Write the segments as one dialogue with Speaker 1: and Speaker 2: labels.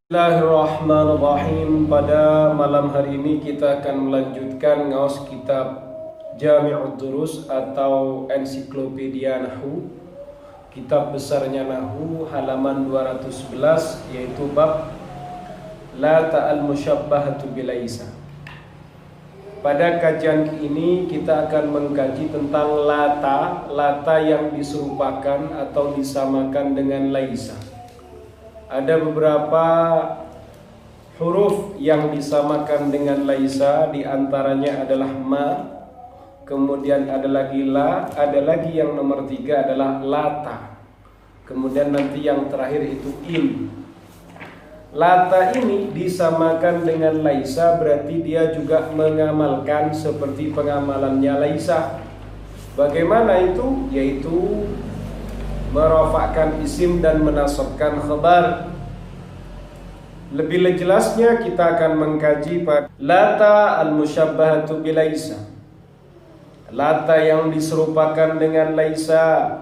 Speaker 1: Bismillahirrahmanirrahim. Pada malam hari ini kita akan melanjutkan ngaos kitab Jami'ud Durus atau Ensiklopedia Nahwu, kitab besarnya Nahwu, halaman 211, yaitu bab La ta'al musyabbahatu bilaisa. Pada kajian ini kita akan mengkaji tentang lata yang diserupakan atau disamakan dengan laisa. Ada beberapa huruf yang disamakan dengan laisa, di antaranya adalah ma, kemudian ada lagi la, ada lagi yang nomor 3 adalah lata, kemudian nanti yang terakhir itu in. Lata ini disamakan dengan laisa, berarti dia juga mengamalkan seperti pengamalannya laisa. Bagaimana itu? Yaitu merofakkan isim dan menasabkan khabar. Lebih jelasnya kita akan mengkaji pada lata al-musyabbahatu bilaisa. Lata yang diserupakan dengan laisa.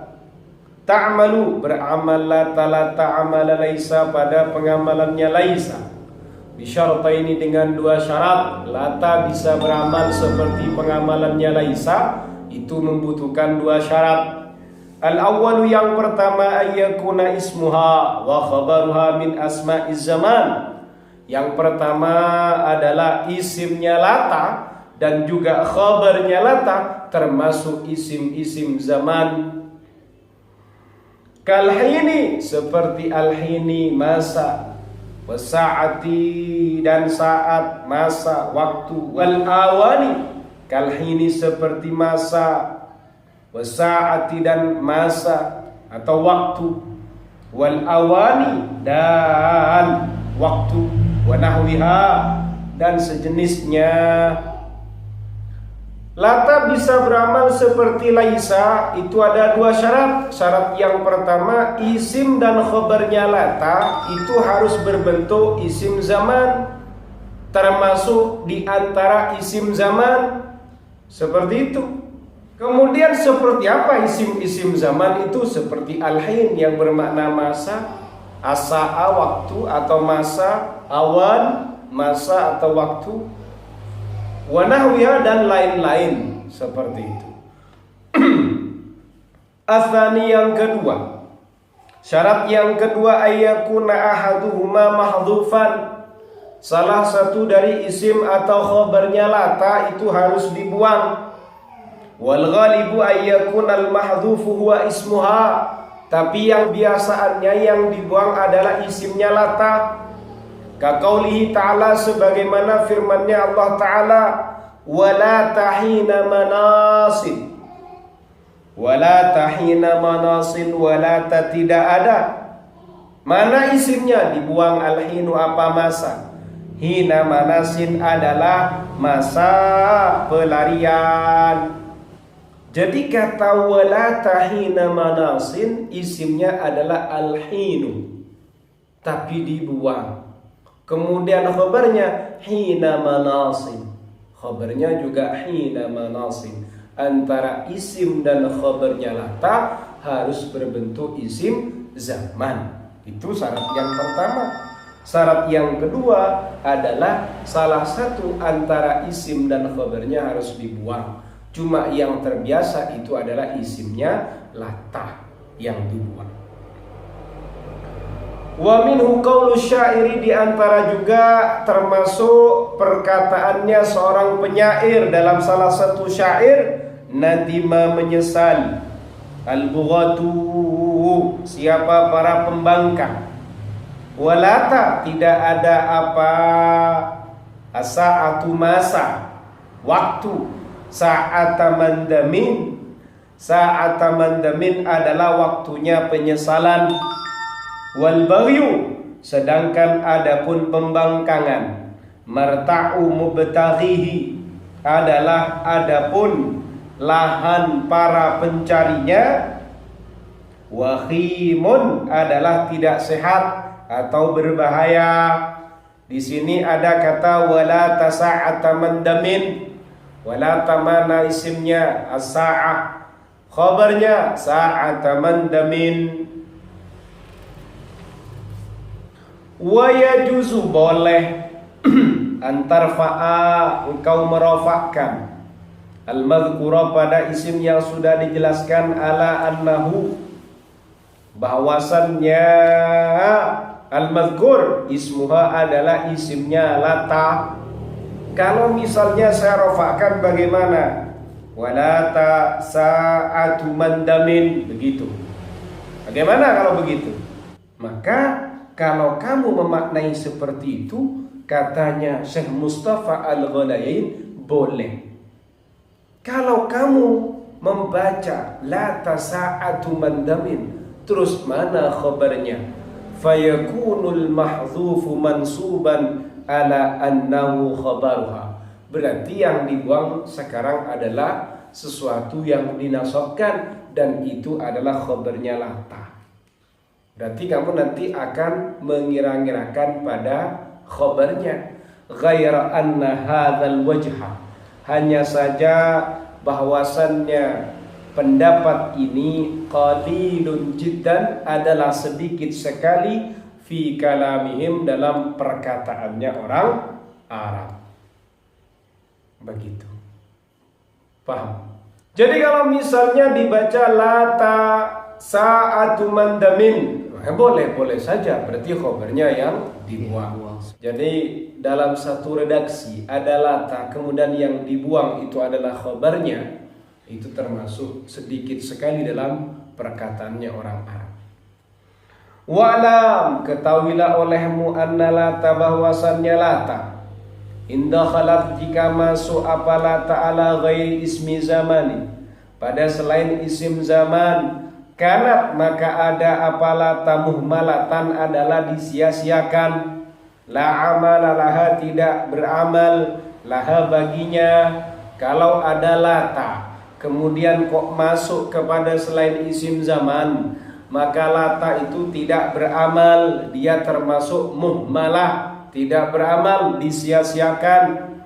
Speaker 1: Ta'malu, beramal la ta'amala laisa, pada pengamalannya laisa. Bisyartaini, dengan 2 syarat. Lata bisa beramal seperti pengamalannya laisa, itu membutuhkan 2 syarat. Al-awwalu, yang pertama, ayyakuna ismuha wa khabaruha min asma'iz zaman. Yang pertama adalah isimnya lata dan juga khabarnya lata termasuk isim-isim zaman. Kalhini, seperti al-hini, masa, wasa'ati, dan saat, masa, waktu. Wal awani, kalhini seperti masa, wasa'ati dan masa atau waktu, wal awani dan waktu, wa nahwiha dan sejenisnya. Lata bisa beramal seperti laisa, itu ada 2 syarat. Syarat yang pertama, isim dan khabarnya lata itu harus berbentuk isim zaman, termasuk di antara isim zaman, seperti itu. Kemudian seperti apa isim-isim zaman itu? Seperti al-hin yang bermakna masa, asa'a waktu atau masa, awan masa atau waktu, wa nahwiha dan lain-lain seperti itu. Atsani, yang kedua, syarat yang kedua, ayyakuna ahaduhuma mahdhufan. Salah satu dari isim atau khabarnya lata itu harus dibuang. Wal ghalibu ayyakun al mahdhufu huwa ismuha, tapi yang biasaannya yang dibuang adalah isimnya lata. Ka qaulihi ta'ala, sebagaimana firman-Nya Allah Ta'ala, wala tahina manasin. Wala tahina manasin, wala tidak ada. Mana isimnya? Dibuang al-hinu, apa masa? Hina manasin adalah masa pelarian. Jadi kata wala tahina manasin, isimnya adalah al-hinu, tapi dibuang. Kemudian khabarnya hina manasin, khabarnya juga hina manasin. Antara isim dan khabarnya lata harus berbentuk isim zaman. Itu syarat yang pertama. Syarat yang kedua adalah salah satu antara isim dan khabarnya harus dibuang. Cuma yang terbiasa itu adalah isimnya lata yang dibuang. Wa minhu qaulu syairi, di antara juga termasuk perkataannya seorang penyair dalam salah satu syair, nadima, menyesal, al-bughatu, siapa para pembangkang, walata, tidak ada apa, as-sa'atu, masa, waktu, sa'ata mandamin, sa'ata mandamin adalah waktunya penyesalan. Wal baghyu, sedangkan adapun pembangkangan, marta'u mubtaghihi, adalah adapun lahan para pencarinya. Wahimun adalah tidak sehat atau berbahaya. Di sini ada kata wala tasa'ata mandamin. Wala tamana isimnya as-sa'ah, khabarnya sa'ata mandamin. Wa yajuzu boleh antarfa'a engkau merofakkan al-madhkura pada isim yang sudah dijelaskan ala annahu bahwasannya al-madhkur ismuha adalah isimnya lata. Kalau misalnya saya rofakkan bagaimana? Walata sa'atu mandamin, begitu. Bagaimana kalau begitu? Maka kalau kamu memaknai seperti itu, katanya Syekh Mustafa Al-Ghalayain, boleh. Kalau kamu membaca lata sa'atu mandamin, terus mana khabarnya? Fayakunul mahdhufu mansuban ala annahu khabaruha. Berarti yang dibuang sekarang adalah sesuatu yang dinasabkan dan itu adalah khabarnya lata. Berarti kamu nanti akan mengira-ngirakan pada khabarnya. Ghaira anna hadzal wajha, hanya saja bahwasannya pendapat ini qalilun jiddan, adalah sedikit sekali fi kalamihim, dalam perkataannya orang Arab. Begitu. Paham? Jadi kalau misalnya dibaca lata sa'atu mandamin, boleh saja, berarti khobarnya yang dibuang. Jadi dalam satu redaksi ada lata, kemudian yang dibuang itu adalah khobarnya, itu termasuk sedikit sekali dalam perkataannya orang Arab. Wa'lam, ketahuilah olehmu anna lata, bahwasannya lata inda khalat, jika masuk apa lata ala ghairi ismi zamani, pada selain isim zaman, kanat maka ada apa lata muhmalatan, adalah disia-siakan, la amala laha, tidak beramal, laha baginya. Kalau ada lata kemudian kok masuk kepada selain isim zaman, maka lata itu tidak beramal, dia termasuk muhmalah, tidak beramal, disia-siakan.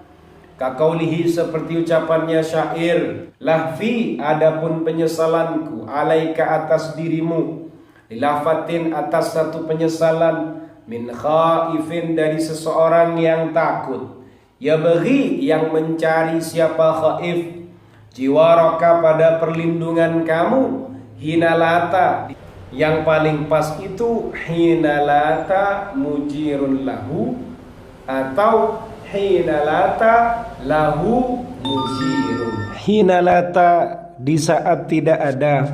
Speaker 1: Kakaulihi, seperti ucapannya syair, lahfi, adapun penyesalanku, alaika, atas dirimu, lilafatin, atas satu penyesalan, min khaifin, dari seseorang yang takut, ya bagi, yang mencari siapa khaif, jiwaraka, pada perlindungan kamu, hinalata, yang paling pas itu hinalata mujirun lahu, atau hinalata lahu mujirun. Hinalata, di saat tidak ada,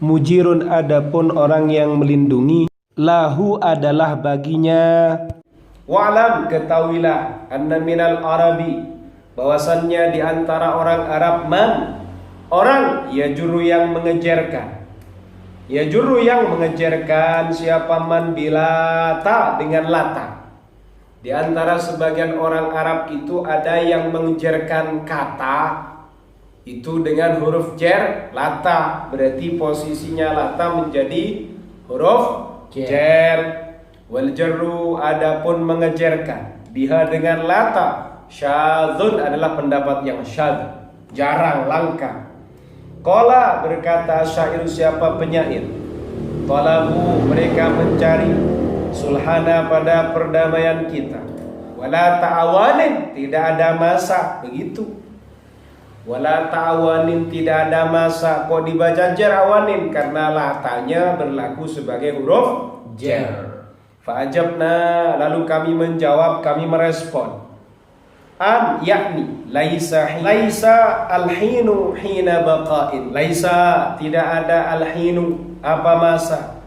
Speaker 1: mujirun, adapun orang yang melindungi, lahu, adalah baginya. Wa'lam, ketahuilah, anna minal arabi, bahwasannya di antara orang Arab, man, orang yajuru, yang mengejarkan, yajuru, yang mengejarkan, siapa man bila ta, dengan lata. Di antara sebagian orang Arab itu ada yang mengejarkan kata itu dengan huruf jar, lata, berarti posisinya lata menjadi huruf jar. Wal jarru, adapun mengejarkan biha, dengan lata, syadzun, adalah pendapat yang syadz, jarang, langka. Qala, berkata syair, siapa penyair, talabu, mereka mencari, sulhana, pada perdamaian kita, wala ta'awanin, tidak ada masa, begitu. Wala ta'awanin, tidak ada masa. Kok dibaca jar awanin? Karena latanya berlaku sebagai huruf jar. Fa'ajabna, lalu kami menjawab, kami merespon, an, yakni laisa alhinu hina baqain, laisa, tidak ada alhinu, apa masa,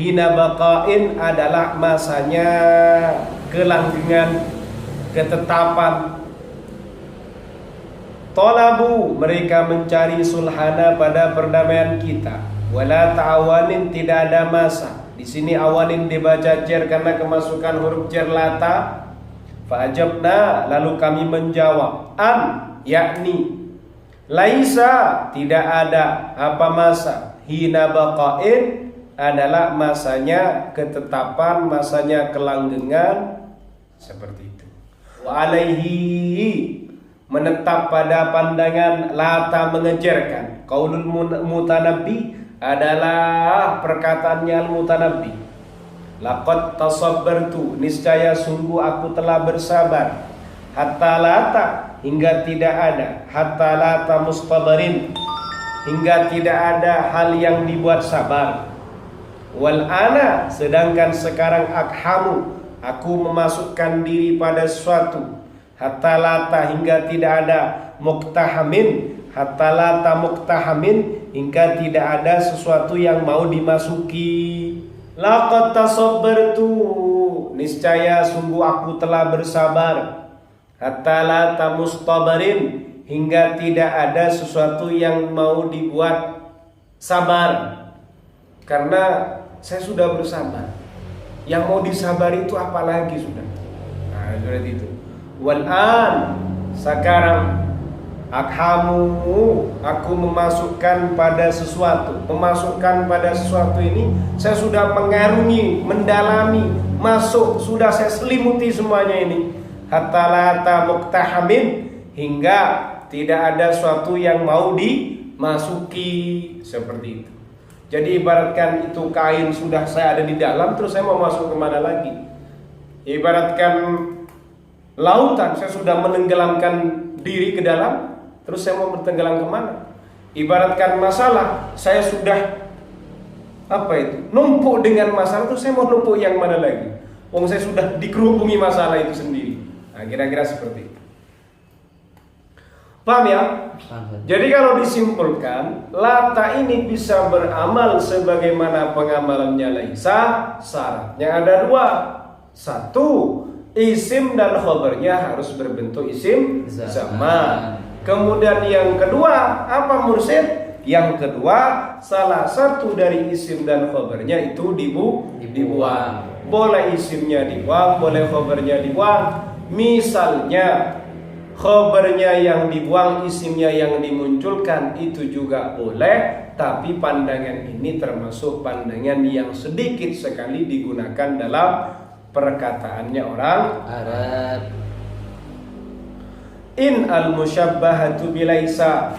Speaker 1: hina baqain, adalah masanya kelanggengan, ketetapan. Talabu, mereka mencari, sulhana, pada perdamaian kita, wala ta'awanin, tidak ada masa. Di sini awanin dibaca jar karena kemasukan huruf jar lata. Fa'ajabna, lalu kami menjawab, an, yakni laisa, tidak ada, apa masa, hina baqain, adalah masanya ketetapan, masanya kelanggengan, seperti itu. Wa alaihi, menetap pada pandangan lata, mengejarkan, qaulul mutanabbi, adalah perkataannya al-mutanabbi, Laqad tasabbartu, niscaya sungguh aku telah bersabar. Hatta lata, hingga tidak ada. Hatta lata mustabarin, hingga tidak ada hal yang dibuat sabar. Wal ana, sedangkan sekarang akhamu, aku memasukkan diri pada sesuatu. Hatta lata, hingga tidak ada. Muktahamin, hatta lata muktahamin, hingga tidak ada sesuatu yang mau dimasuki. Laqad tasabbartu, niscaya sungguh aku telah bersabar. Hatta lata mustabarin, hingga tidak ada sesuatu yang mau dibuat sabar. Karena saya sudah bersabar. Yang mau disabari itu apalagi sudah. Nah, seperti itu. Wal'an, sekarang akhamu, aku memasukkan pada sesuatu. Memasukkan pada sesuatu ini, saya sudah mengarungi, mendalami, masuk, sudah saya selimuti semuanya ini. Hatta lata muktahamin, hingga tidak ada sesuatu yang mau dimasuki. Seperti itu. Jadi ibaratkan itu kain sudah saya ada di dalam, terus saya mau masuk kemana lagi? Ibaratkan lautan, saya sudah menenggelamkan diri ke dalam, terus saya mau bertenggelam kemana? Ibaratkan masalah, saya sudah numpuk dengan masalah, terus saya mau numpuk yang mana lagi? Wong saya sudah dikerubungi masalah itu sendiri. Nah, kira-kira seperti itu. Paham ya? Jadi kalau disimpulkan, lata ini bisa beramal sebagaimana pengamalannya laisa. Syaratnya ada dua. Satu, isim dan khobarnya harus berbentuk isim zaman. Kemudian yang kedua, apa mursyid? Yang kedua, salah satu dari isim dan khobarnya itu dibuang. Boleh isimnya dibuang, boleh khobarnya dibuang. Misalnya khobarnya yang dibuang, isimnya yang dimunculkan, itu juga boleh. Tapi pandangan ini termasuk pandangan yang sedikit sekali digunakan dalam perkataannya orang Arab. In al-musyabbahatu bilaisa,